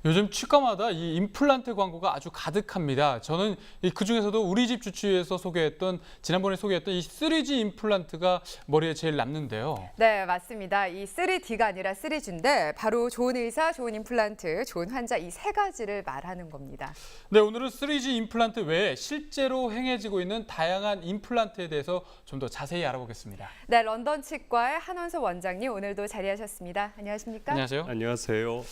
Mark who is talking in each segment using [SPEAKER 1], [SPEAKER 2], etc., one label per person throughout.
[SPEAKER 1] 요즘 치과마다 이 임플란트 광고가 아주 가득합니다. 저는 그중에서도 우리 집 주치의에서 지난번에 소개했던 이 3G 임플란트가 머리에 제일 남는데요.
[SPEAKER 2] 네, 맞습니다. 이 3D가 아니라 3G인데 바로 좋은 의사, 좋은 임플란트, 좋은 환자 이 세 가지를 말하는 겁니다.
[SPEAKER 1] 네, 오늘은 3G 임플란트 외에 실제로 행해지고 있는 다양한 임플란트에 대해서 좀 더 자세히 알아보겠습니다.
[SPEAKER 2] 네, 런던 치과의 한원석 원장님 오늘도 자리하셨습니다. 안녕하십니까?
[SPEAKER 1] 안녕하세요.
[SPEAKER 3] 안녕하세요.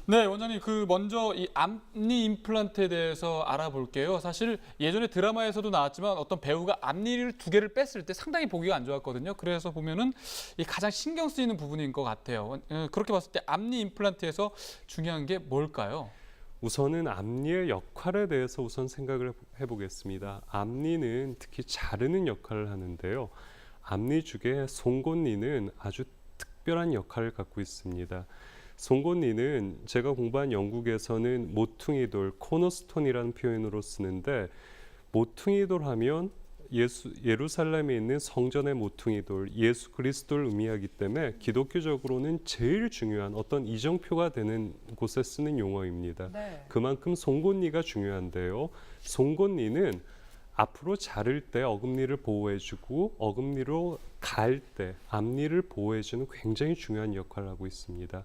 [SPEAKER 1] 네, 원장님 먼저 이 앞니 임플란트에 대해서 알아볼게요. 사실 예전에 드라마에서도 나왔지만 어떤 배우가 앞니를 2개를 뺐을 때 상당히 보기가 안 좋았거든요. 그래서 보면은 이 가장 신경 쓰이는 부분인 것 같아요. 그렇게 봤을 때 앞니 임플란트에서 중요한 게 뭘까요?
[SPEAKER 3] 우선은 앞니의 역할에 대해서 우선 생각을 해보겠습니다. 앞니는 특히 자르는 역할을 하는데요. 앞니 중에 송곳니는 아주 특별한 역할을 갖고 있습니다. 송곳니는 제가 공부한 영국에서는 모퉁이돌, 코너스톤이라는 표현으로 쓰는데, 모퉁이돌 하면 예루살렘에 있는 성전의 모퉁이돌, 예수 그리스도를 의미하기 때문에 기독교적으로는 제일 중요한 어떤 이정표가 되는 곳에 쓰는 용어입니다.
[SPEAKER 2] 네.
[SPEAKER 3] 그만큼 송곳니가 중요한데요. 송곳니는 앞으로 자를 때 어금니를 보호해주고 어금니로 갈 때 앞니를 보호해주는 굉장히 중요한 역할을 하고 있습니다.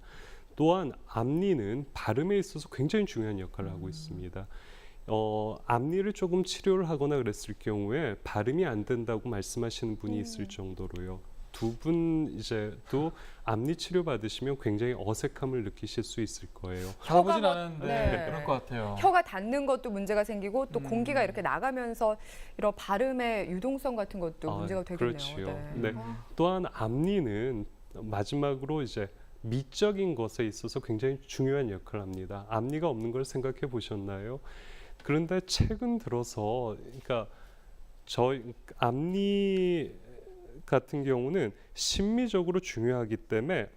[SPEAKER 3] 또한 앞니는 발음에 있어서 굉장히 중요한 역할을 하고 있습니다. 앞니를 조금 치료를 하거나 그랬을 경우에 발음이 안 된다고 말씀하시는 분이 있을 정도로요. 두 분 또 앞니 치료 받으시면 굉장히 어색함을 느끼실 수 있을 거예요.
[SPEAKER 1] 가보진
[SPEAKER 2] 뭐-
[SPEAKER 1] 않았는데
[SPEAKER 2] 네.
[SPEAKER 1] 그럴 것 같아요.
[SPEAKER 2] 혀가 닿는 것도 문제가 생기고 또 공기가 이렇게 나가면서 이런 발음의 유동성 같은 것도 문제가 되겠네요.
[SPEAKER 3] 그렇지요. 네. 또한 앞니는 마지막으로 미적인 것에 있어서 굉장히 중요한 역할을 합니다. 앞니가 없는 걸 생각해 보셨나요? 그런데 최근 들어서 저희 앞니 같은 경우는 심미적으로 중요하기 때문에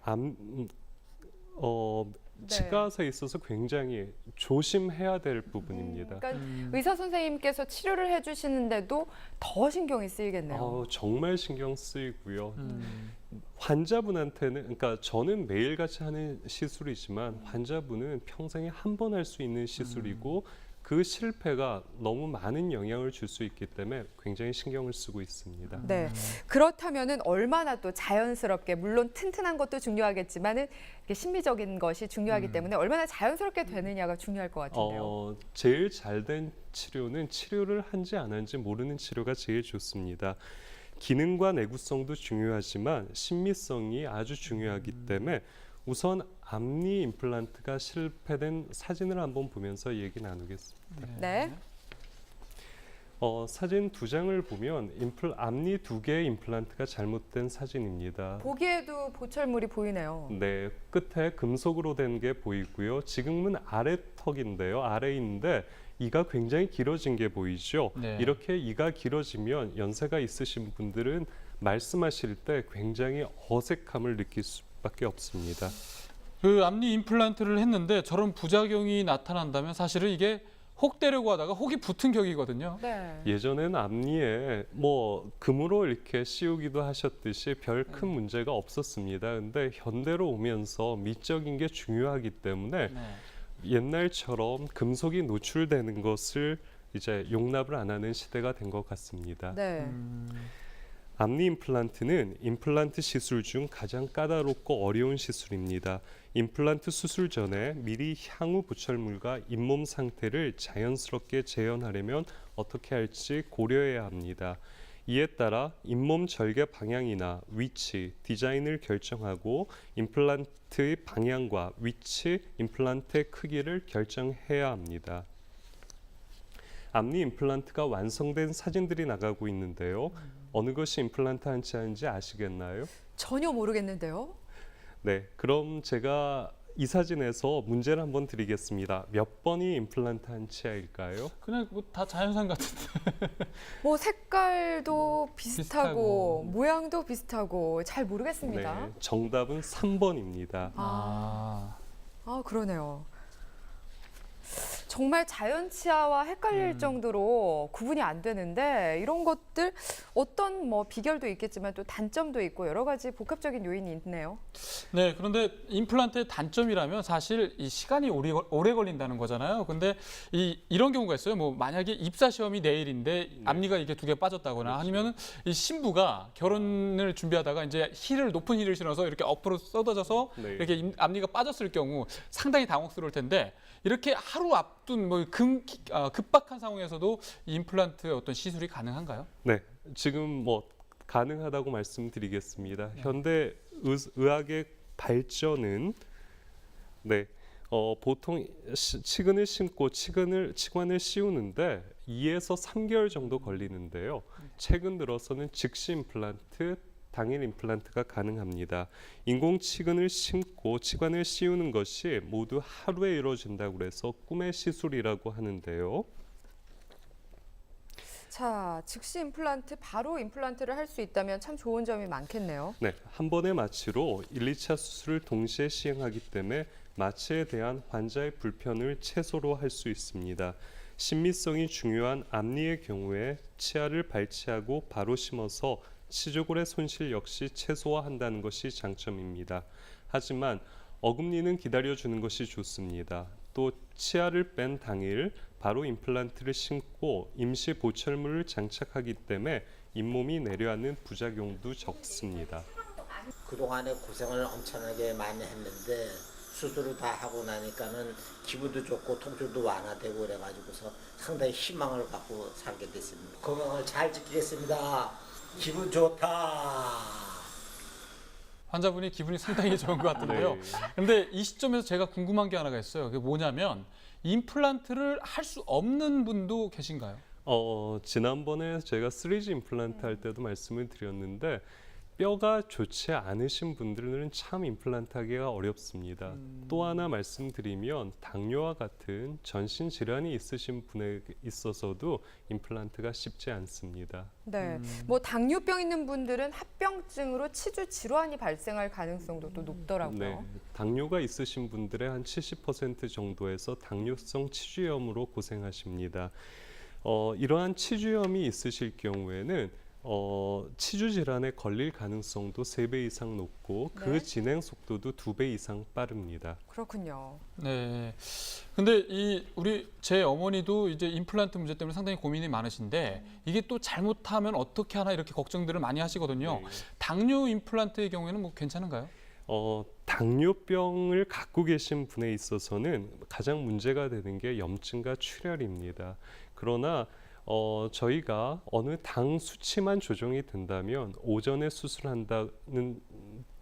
[SPEAKER 3] 치과에 있어서 굉장히 조심해야 될 부분입니다.
[SPEAKER 2] 그러니까 의사 선생님께서 치료를 해주시는데도 더 신경이 쓰이겠네요.
[SPEAKER 3] 정말 신경 쓰이고요. 환자분한테는, 저는 매일같이 하는 시술이지만 환자분은 평생에 한 번 할 수 있는 시술이고 그 실패가 너무 많은 영향을 줄 수 있기 때문에 굉장히 신경을 쓰고 있습니다.
[SPEAKER 2] 네. 그렇다면은 얼마나 또 자연스럽게, 물론 튼튼한 것도 중요하겠지만은 이게 심미적인 것이 중요하기 때문에 얼마나 자연스럽게 되느냐가 중요할 것 같은데요.
[SPEAKER 3] 제일 잘된 치료는 치료를 한지 안 한지 모르는 치료가 제일 좋습니다. 기능과 내구성도 중요하지만 심미성이 아주 중요하기 때문에 우선 앞니 임플란트가 실패된 사진을 한번 보면서 얘기 나누겠습니다.
[SPEAKER 2] 네.
[SPEAKER 3] 사진 2장을 보면 앞니 2개의 임플란트가 잘못된 사진입니다.
[SPEAKER 2] 보기에도 보철물이 보이네요.
[SPEAKER 3] 네, 끝에 금속으로 된 게 보이고요. 지금은 아래 턱인데요. 아래인데 이가 굉장히 길어진 게 보이죠.
[SPEAKER 1] 네.
[SPEAKER 3] 이렇게 이가 길어지면 연세가 있으신 분들은 말씀하실 때 굉장히 어색함을 느낄 수밖에 없습니다.
[SPEAKER 1] 그 앞니 임플란트를 했는데 저런 부작용이 나타난다면 사실은 이게 혹 대려고 하다가 혹이 붙은 격이거든요.
[SPEAKER 2] 네.
[SPEAKER 3] 예전에는 앞니에 금으로 이렇게 씌우기도 하셨듯이 별 큰 문제가 없었습니다. 근데 현대로 오면서 미적인 게 중요하기 때문에
[SPEAKER 1] 네.
[SPEAKER 3] 옛날처럼 금속이 노출되는 것을 용납을 안 하는 시대가 된 것 같습니다.
[SPEAKER 2] 네.
[SPEAKER 3] 앞니 임플란트는 임플란트 시술 중 가장 까다롭고 어려운 시술입니다. 임플란트 수술 전에 미리 향후 부철물과 잇몸 상태를 자연스럽게 재현하려면 어떻게 할지 고려해야 합니다. 이에 따라 잇몸 절개 방향이나 위치, 디자인을 결정하고 임플란트의 방향과 위치, 임플란트의 크기를 결정해야 합니다. 앞니 임플란트가 완성된 사진들이 나가고 있는데요. 어느 것이 임플란트 한치인지 아시겠나요?
[SPEAKER 2] 전혀 모르겠는데요.
[SPEAKER 3] 네, 그럼 제가 이 사진에서 문제를 한번 드리겠습니다. 몇 번이 임플란트 한치일까요?
[SPEAKER 1] 그냥 다 자연산 같은데.
[SPEAKER 2] 뭐 색깔도 비슷하고
[SPEAKER 1] 비슷하고.
[SPEAKER 2] 모양도 비슷하고 잘 모르겠습니다.
[SPEAKER 3] 네, 정답은 3번입니다.
[SPEAKER 2] 아, 그러네요. 정말 자연 치아와 헷갈릴 정도로 구분이 안 되는데 이런 것들 어떤 뭐 비결도 있겠지만 또 단점도 있고 여러 가지 복합적인 요인이 있네요.
[SPEAKER 1] 네, 그런데 임플란트의 단점이라면 사실 이 시간이 오래 걸린다는 거잖아요. 근데 이런 경우가 있어요. 뭐 만약에 입사 시험이 내일인데 앞니가 이게 두 개 빠졌다거나 아니면은 이 신부가 결혼을 준비하다가 이제 높은 힐을 신어서 이렇게 옆으로 쏟아져서
[SPEAKER 3] 네.
[SPEAKER 1] 이렇게 앞니가 빠졌을 경우 상당히 당혹스러울 텐데 이렇게 하루 앞둔 뭐 급박한 상황에서도 이 임플란트 어떤 시술이 가능한가요?
[SPEAKER 3] 네, 지금 뭐 가능하다고 말씀드리겠습니다. 현대 의학의 발전은 보통 치근을 심고 치관을 씌우는데 2에서 3개월 정도 걸리는데요. 최근 들어서는 즉시 임플란트, 당일 임플란트가 가능합니다. 인공 치근을 심고 치관을 씌우는 것이 모두 하루에 이루어진다고 해서 꿈의 시술이라고 하는데요.
[SPEAKER 2] 자, 즉시 임플란트 바로 임플란트를 할 수 있다면 참 좋은 점이 많겠네요.
[SPEAKER 3] 네, 한 번의 마취로 1, 2차 수술을 동시에 시행하기 때문에 마취에 대한 환자의 불편을 최소로 할 수 있습니다. 신미성이 중요한 앞니의 경우에 치아를 발치하고 바로 심어서 치조골의 손실 역시 최소화한다는 것이 장점입니다. 하지만 어금니는 기다려주는 것이 좋습니다. 또 치아를 뺀 당일 바로 임플란트를 심고 임시 보철물을 장착하기 때문에 잇몸이 내려앉는 부작용도 적습니다.
[SPEAKER 4] 그동안에 고생을 엄청나게 많이 했는데 수술을 다 하고 나니까는 기분도 좋고 통증도 완화되고 그래가지고서 상당히 희망을 갖고 살게 됐습니다. 건강을 잘 지키겠습니다. 기분 좋다.
[SPEAKER 1] 환자분이 기분이 상당히 좋은 것 같은데요.
[SPEAKER 3] 네.
[SPEAKER 1] 근데 이 시점에서 제가 궁금한 게 하나가 있어요. 그게 뭐냐면 임플란트를 할 수 없는 분도 계신가요?
[SPEAKER 3] 지난번에 제가 3G 임플란트 할 때도 말씀을 드렸는데 뼈가 좋지 않으신 분들은 참 임플란트 하기가 어렵습니다. 또 하나 말씀드리면 당뇨와 같은 전신 질환이 있으신 분에 있어서도 임플란트가 쉽지 않습니다.
[SPEAKER 2] 네, 뭐 당뇨병 있는 분들은 합병증으로 치주 질환이 발생할 가능성도 또 높더라고요.
[SPEAKER 3] 네, 당뇨가 있으신 분들의 한 70% 정도에서 당뇨성 치주염으로 고생하십니다. 이러한 치주염이 있으실 경우에는 치주 질환에 걸릴 가능성도 3배 이상 높고
[SPEAKER 2] 네.
[SPEAKER 3] 그 진행 속도도 2배 이상 빠릅니다.
[SPEAKER 2] 그렇군요.
[SPEAKER 1] 네. 근데 제 어머니도 이제 임플란트 문제 때문에 상당히 고민이 많으신데 이게 또 잘못하면 어떻게 하나 이렇게 걱정들을 많이 하시거든요.
[SPEAKER 3] 네.
[SPEAKER 1] 당뇨 임플란트의 경우에는 뭐 괜찮은가요?
[SPEAKER 3] 당뇨병을 갖고 계신 분에 있어서는 가장 문제가 되는 게 염증과 출혈입니다. 그러나 저희가 어느 당 수치만 조정이 된다면 오전에 수술한다는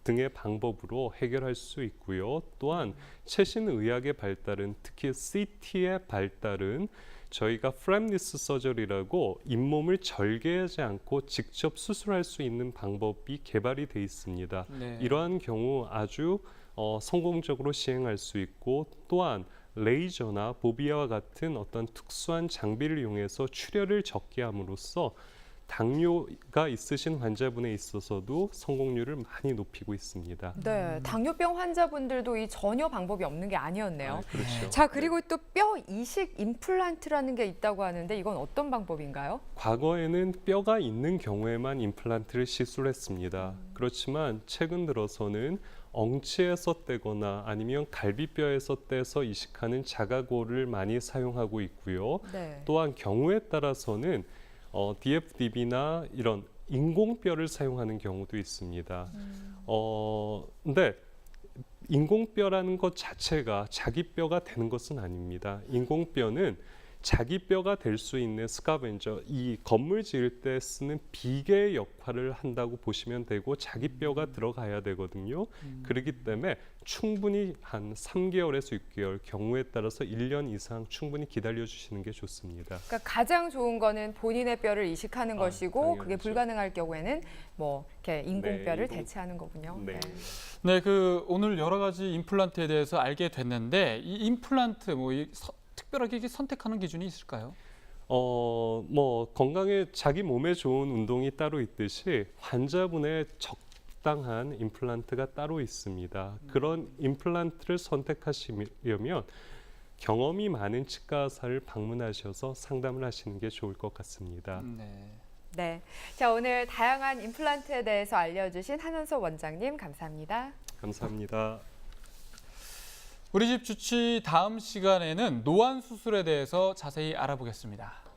[SPEAKER 3] 등의 방법으로 해결할 수 있고요. 또한 최신 의학의 발달은 특히 CT의 발달은 저희가 프랩리스 서저리라고 잇몸을 절개하지 않고 직접 수술할 수 있는 방법이 개발이 돼 있습니다.
[SPEAKER 1] 네.
[SPEAKER 3] 이러한 경우 아주 성공적으로 시행할 수 있고 또한 레이저나 보비아와 같은 어떤 특수한 장비를 이용해서 출혈을 적게 함으로써 당뇨가 있으신 환자분에 있어서도 성공률을 많이 높이고 있습니다.
[SPEAKER 2] 네, 당뇨병 환자분들도 이 전혀 방법이 없는 게 아니었네요.
[SPEAKER 3] 그렇죠.
[SPEAKER 2] 자, 그리고 또 뼈 이식 임플란트라는 게 있다고 하는데 이건 어떤 방법인가요?
[SPEAKER 3] 과거에는 뼈가 있는 경우에만 임플란트를 시술했습니다. 그렇지만 최근 들어서는 엉치에서 떼거나 아니면 갈비뼈에서 떼서 이식하는 자가고를 많이 사용하고 있고요.
[SPEAKER 2] 네.
[SPEAKER 3] 또한 경우에 따라서는 DFDB나 이런 인공뼈를 사용하는 경우도 있습니다. 근데 인공뼈라는 것 자체가 자기 뼈가 되는 것은 아닙니다. 인공뼈는 자기 뼈가 될 수 있는 스카벤저, 이 건물 지을 때 쓰는 비계의 역할을 한다고 보시면 되고 자기 뼈가 들어가야 되거든요. 그렇기 때문에 충분히 한 3개월에서 6개월, 경우에 따라서 1년 이상 충분히 기다려 주시는 게 좋습니다.
[SPEAKER 2] 그러니까 가장 좋은 거는 본인의 뼈를 이식하는 것이고
[SPEAKER 3] 당연하죠.
[SPEAKER 2] 그게 불가능할 경우에는 뭐 이렇게 인공뼈를
[SPEAKER 3] 네,
[SPEAKER 2] 대체하는 거군요.
[SPEAKER 3] 네.
[SPEAKER 1] 네, 오늘 여러 가지 임플란트에 대해서 알게 됐는데 이 임플란트 특별하게 이게 선택하는 기준이 있을까요?
[SPEAKER 3] 건강에 자기 몸에 좋은 운동이 따로 있듯이 환자분의 적당한 임플란트가 따로 있습니다. 그런 임플란트를 선택하시려면 경험이 많은 치과 의사를 방문하셔서 상담을 하시는 게 좋을 것 같습니다.
[SPEAKER 1] 네.
[SPEAKER 2] 네. 자, 오늘 다양한 임플란트에 대해서 알려주신 한원석 원장님 감사합니다.
[SPEAKER 3] 감사합니다.
[SPEAKER 1] 우리 집 주치 다음 시간에는 노안 수술에 대해서 자세히 알아보겠습니다.